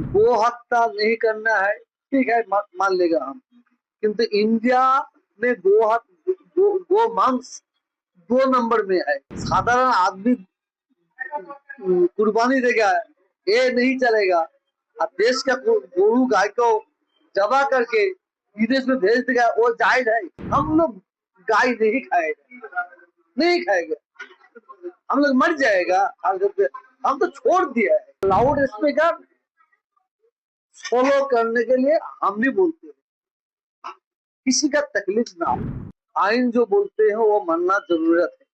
गो हत्या नहीं करना है, ठीक है, मान लेगा हम। किंतु इंडिया में गो मांस 2 नंबर में है। साधारण आदमी कुर्बानी देगा, ये नहीं चलेगा। अब देश का गोरू गाय को जबा करके विदेश में भेज देगा, वो जायज है। हम लोग गाय नहीं खाएगा, नहीं खाएगा, हम लोग मर जाएगा। हम तो छोड़ दिया है। लाउड स्पीकर फॉलो करने के लिए हम भी बोलते हैं, किसी का तकलीफ ना हो। आइन जो बोलते हैं वो मानना जरूरत है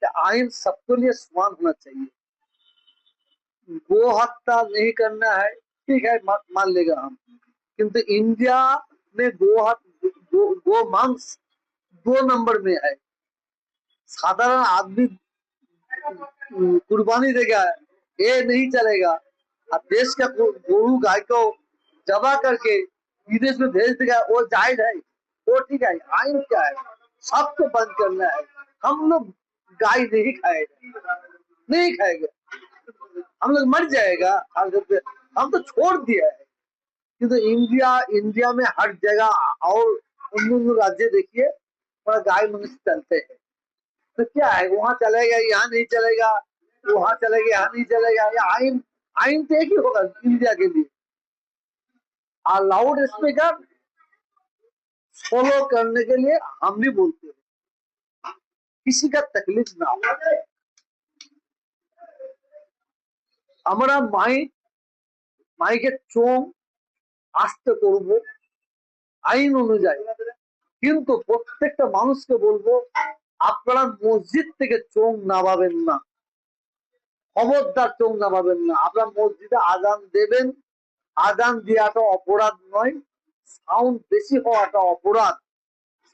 कि आइन सबके लिए समान होना चाहिए। गो हत्या नहीं करना है, ठीक है, मान लेगा हम। किंतु इंडिया में गो मांस 2 नंबर में है। साधारण आदमी कुर्बानी देगा, ये नहीं चलेगा। अब देश का गोरू गाय को जबा करके विदेश में भेज देगा, वो जायज है, वो ठीक है। आइन क्या है, सबको बंद करना है। हम लोग गाय नहीं खाएगा, नहीं खाएगा, हम लोग मर जाएगा। हम तो छोड़ दिया है। किंतु इंडिया में हर जगह और उन राज्य देखिए थोड़ा गाय मनुष्य चलते हैं। तो क्या है, वहां चलेगा, यहाँ नहीं चलेगा, वहां चलेगा, यहाँ नहीं चलेगा। ये आइन आइन तो एक ही होगा इंडिया के लिए। और लाउड स्पीकर फॉलो करने के लिए हम भी बोलते हैं, किसी का तकलीफ ना हो। আমরা মাইকের চোং আস্তে করব আইন অনুযায়ী। কিন্তু প্রত্যেকটা মানুষকে বলবো, আপনারা মসজিদ থেকে চোং নামাবেন না, খবরদার চোং নামাবেন না। আপনারা মসজিদে আজান দেবেন, আজান দেওয়াটা অপরাধ নয়, সাউন্ড বেশি হওয়াটা অপরাধ।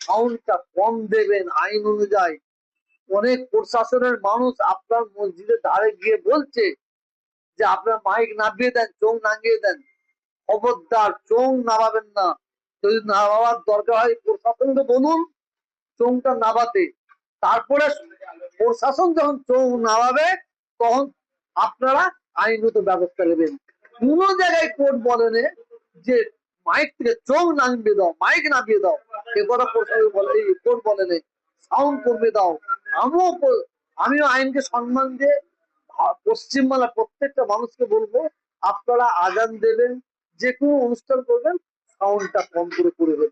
সাউন্ডটা কম দেবেন আইন অনুযায়ী। অনেক প্রশাসনের মানুষ আপনার মসজিদের ধারে গিয়ে বলছে যে আপনার মাইক নামিয়ে দেন, চোং নামিয়ে দেন। খবরদার চোং নামাবেন না। যদি নামাবার দরকার হয় প্রশাসনকে বলুন চোংটা নামাতে। তারপরে প্রশাসন যখন চোং নামাবে তখন আপনারা আইনত ব্যবস্থা নেবেন। কোন জায়গায় কোর্ট বলেন যে মাইক থেকে চোং নামিয়ে দাও, মাইক নামিয়ে দাও, এ কথা প্রশাসন বলে, কোর্ট বলেন সাউন্ড কমে দাও। আমিও আইনকে সম্মান দিয়ে পশ্চিমবাংলার প্রত্যেকটা মানুষকে বলবো, আপনারা আজান দেবেন, যে কোনো অনুষ্ঠান করবেন, সাউন্ডটা কম করে করবেন।